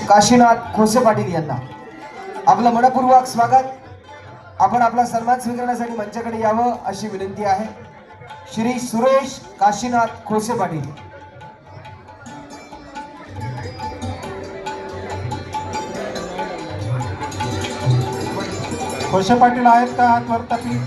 काशीनाथ खोसे पाटील यांना आपलं मनपूर्वक स्वागत। आपण आपला सन्मान स्वीकारण्यासाठी मंचाकडे यावं अशी विनंती आहे। श्री सुरेश काशीनाथ खोसे पाटील। खोसे पाटील आहेत का? हात वर टाकली।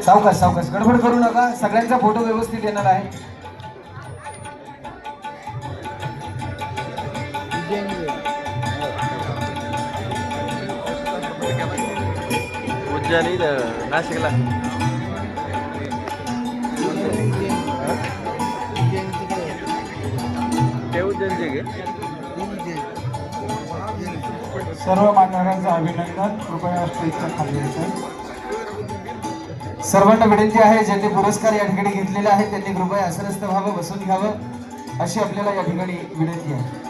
सावकाश सावकाश गडबड करू नका। सगळ्यांचा फोटो व्यवस्थित येणार आहे। उज्जैन नाशिकला सर्व मान्यवरांचं अभिनंदन। कृपया स्टेजच्या खाली यायचं। सर्वांना विनंती आहे ज्यांनी पुरस्कार या ठिकाणी घेतलेले आहेत त्यांनी कृपया आसनस्थ व्हावं, बसून घ्यावं अशी आपल्याला या ठिकाणी विनंती आहे।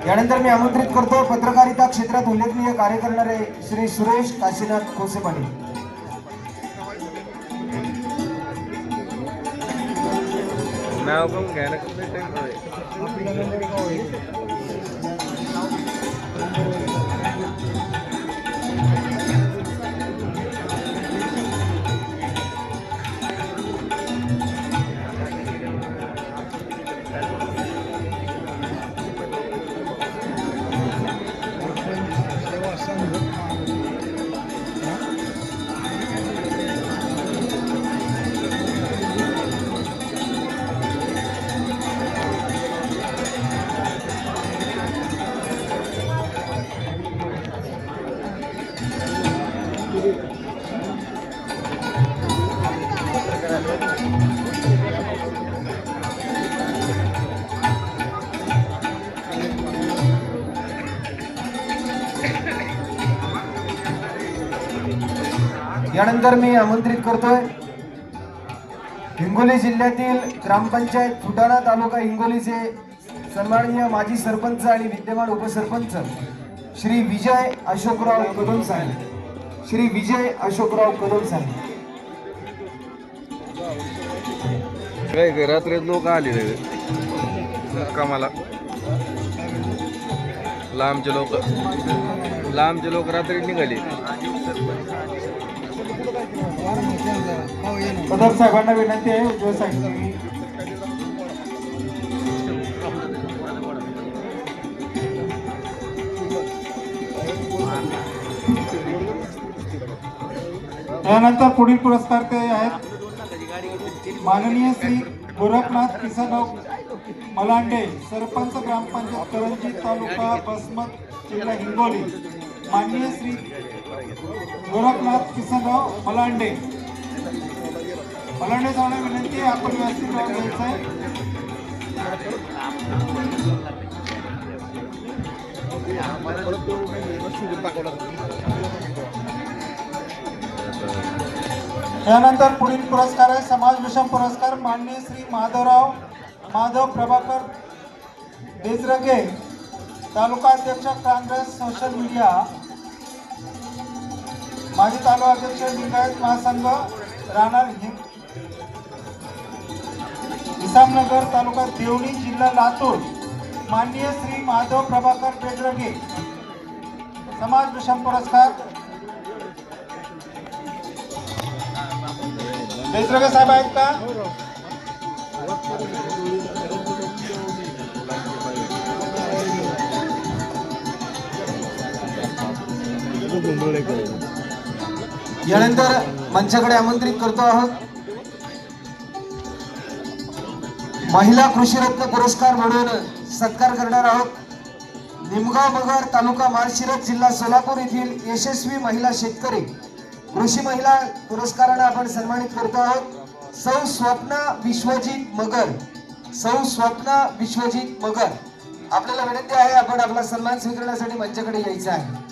यानंतर मी आमंत्रित करतो पत्रकारिता क्षेत्रात उल्लेखनीय कार्य करणारे श्री सुरेश काशीनाथ खोसे पाटील। नाव पण घ्यायला खूप टाइम यानंतर मी आमंत्रित करतोय हिंगोली जिल्ह्यातील ग्रामपंचायत फुटाणा तालुका हिंगोलीचे सन्माननीय माजी सरपंच आणि विद्यमान उपसरपंच श्री विजय अशोकराव कदम साहेब। श्री विजय अशोकराव कदम साहेब। काय रात्री लोक आले कामाला, लांबचे लोक रात्री निघाले। कदम साहेबांना विनंती आहे उजव्या साईडला। यानंतर पुढील पुरस्कार ते आहेत माननीय श्री गोरखनाथ किसनराव मलांडे, सरपंच ग्रामपंचायत करंजी तालुका बसमत जिल्हा हिंगोली। माननीय श्री गोरखनाथ किसनराव मलांडे साहेबांना विनंती आहे आपण व्यवस्थित नाव घ्यायचं आहे। यानंतर पुढील पुरस्कार आहे समाजभूषण पुरस्कार माननीय श्री माधव प्रभाकर देजरगे, तालुका अध्यक्ष काँग्रेस सोशल मीडिया, माजी तालुका अध्यक्ष लिंगायत महासंघ राहणार इसामनगर तालुका देवणी जिल्हा लातूर। माननीय श्री माधव प्रभाकर देजरगे समाजभूषण पुरस्कार। देजरगे साहेब आहेत का? यानंतर मंचाकडे आमंत्रित करतो आहोत महिला कृषीरत्न पुरस्कार म्हणून सत्कार करणार आहोत निमगाव मगर तालुका माळशिरस जिल्हा सोलापूर येथील यशस्वी महिला शेतकरी कृषी महिला पुरस्काराने आपण सन्मानित करतो आहोत सौ स्वप्ना विश्वजित मगर सौ स्वप्ना विश्वजित मगर आपल्याला विनंती आहे आपण आपला सन्मान स्वीकारण्यासाठी मंचाकडे यायचं आहे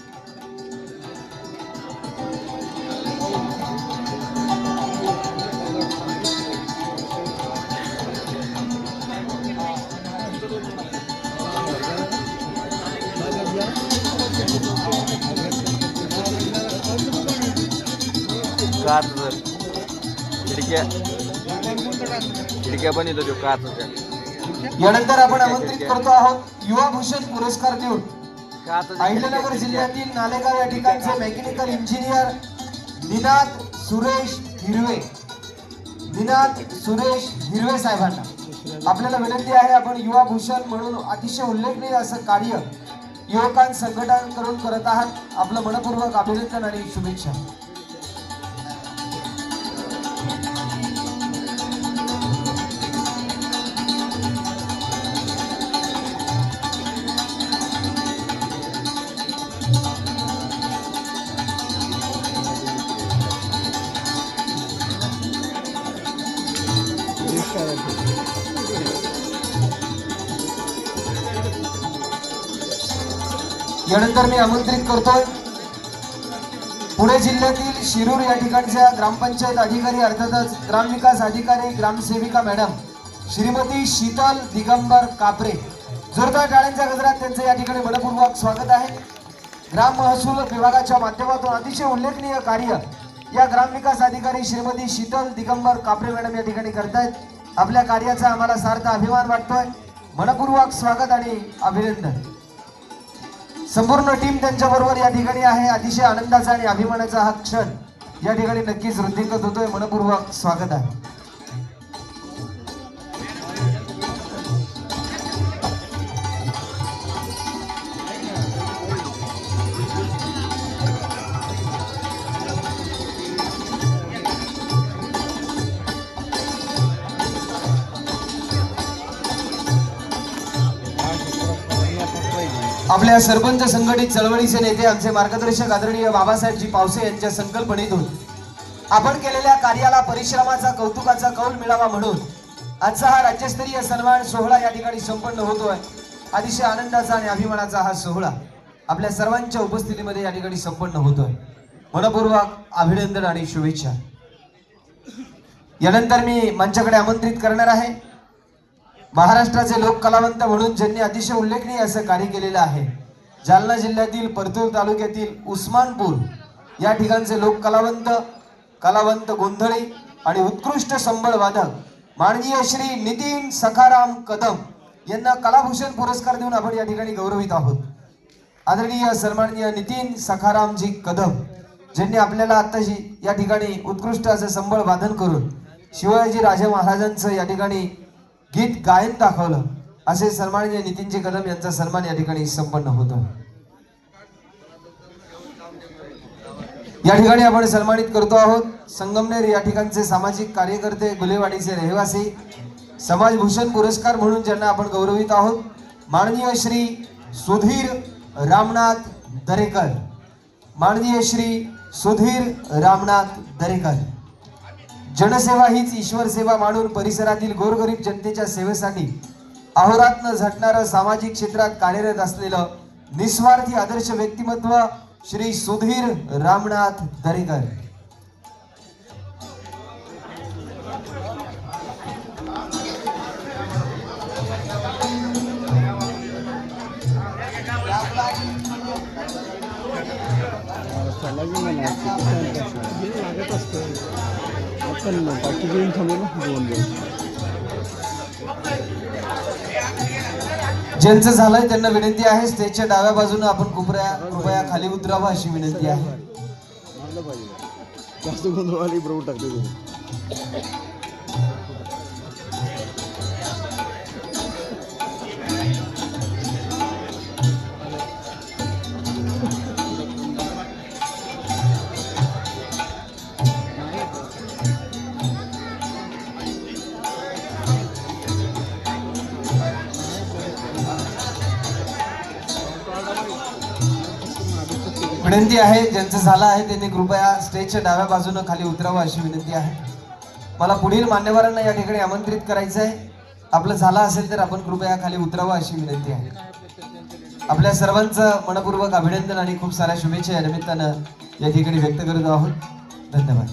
काच खिडक्या पण येतो काचच्या यानंतर आपण आमंत्रित करतो आहोत युवा भूषण पुरस्कार देऊन काच अहिल्यानगर जिल्ह्यातील नालेगाव या ठिकाणचे मेकॅनिकल इंजिनियर निनाद सुरेश हिरवे निनाद सुरेश हिरवे साहेबांना आपल्याला विनंती आहे आपण युवा भूषण म्हणून अतिशय उल्लेखनीय असं कार्य युवकां संघटनाकडून करत आहात आपलं मनपूर्वक अभिनंदन आणि शुभेच्छा यानंतर मी आमंत्रित करतोय पुणे जिल्ह्यातील शिरूर या ठिकाणच्या ग्रामपंचायत अधिकारी अर्थातच ग्रामविकास अधिकारी ग्रामसेविका मॅडम श्रीमती शीतल दिगंबर कापरे जोरदार टाळ्यांच्या गजरात त्यांचं या ठिकाणी मनपूर्वक स्वागत आहे ग्राम महसूल विभागाच्या माध्यमातून अतिशय उल्लेखनीय कार्य या ग्रामविकास अधिकारी श्रीमती शीतल दिगंबर कापरे मॅडम या ठिकाणी करतायत आपल्या कार्याचा आम्हाला सार्थ अभिमान वाटतोय मनपूर्वक स्वागत आणि अभिनंदन संपूर्ण टीम त्यांच्या बरोबर या ठिकाणी आहे अतिशय आनंदाचा आणि अभिमानाचा हा क्षण या ठिकाणी नक्कीच वृद्धिंगत होतोय मनपूर्वक स्वागत आहे आपल्या सरपंच संघटित चळवळीचे नेते आमचे मार्गदर्शक आदरणीय बाबासाहेबजी पावसे यांच्या संकल्पनेतून आपण केलेल्या कार्याला परिश्रमाचा कौतुकाचा कौल मिळावा म्हणून आजचा हा राज्यस्तरीय सन्मान सोहळा या ठिकाणी संपन्न होतोय अतिशय आनंदाचा आणि अभिमानाचा हा सोहळा आपल्या सर्वांच्या उपस्थितीमध्ये या ठिकाणी संपन्न होतोय मनपूर्वक अभिनंदन आणि शुभेच्छा यानंतर मी मंचाकडे आमंत्रित करणार आहे महाराष्ट्राचे लोक कलावंत म्हणून ज्यांनी अतिशय उल्लेखनीय असं कार्य केलेलं आहे जालना जिल्ह्यातील परतूर तालुक्यातील उस्मानपूर या ठिकाणचे लोक कलावंत गोंधळी आणि उत्कृष्ट संबळ वादक माननीय श्री नितीन सखाराम कदम यांना कलाभूषण पुरस्कार देऊन आपण या ठिकाणी गौरवित आहोत आदरणीय सन्माननीय नितीन सखारामजी कदम ज्यांनी आपल्याला आत्ताशी या ठिकाणी उत्कृष्ट असं संबळ वादन करून शिवाजी राजे महाराजांचं या ठिकाणी गीत गायन दाखवलं असे सन्माननीय नितीनजी कदम यांचा सन्मान या ठिकाणी संपन्न होतो या ठिकाणी आपण सन्मानित करतो आहोत संगमनेर या ठिकाणचे सामाजिक कार्यकर्ते गुलेवाडीचे रहिवासी समाजभूषण पुरस्कार म्हणून ज्यांना आपण गौरवित आहोत माननीय श्री सुधीर रामनाथ दरेकर माननीय श्री सुधीर रामनाथ दरेकर जनसेवा हीच ईश्वर सेवा मानून परिसरातील गोरगरीब जनतेच्या सेवेसाठी अहोरात्र झटणारं सामाजिक क्षेत्रात कार्यरत असलेलं निस्वार्थी आदर्श व्यक्तिमत्व श्री सुधीर रामनाथ दरेकर ज्यांचं झालंय त्यांना विनंती आहे स्टेजच्या डाव्या बाजूने आपण कृपया खाली उतरावं अशी विनंती आहे जास्त गोंधळवाली ब्रो टाकते विनंती आहे ज्यांचं झालं आहे त्यांनी कृपया स्टेजच्या डाव्या बाजूने खाली उतरावं अशी विनंती आहे. मला पुढील मान्यवरांना या ठिकाणी आमंत्रित करायचं आहे. आपलं झालं असेल तर आपण कृपया खाली उतरावं अशी विनंती आहे. आपल्या सर्वांचं मनपूर्वक अभिनंदन आणि खूप साऱ्या शुभेच्छा या निमित्तानं या ठिकाणी व्यक्त करत आहोत. धन्यवाद.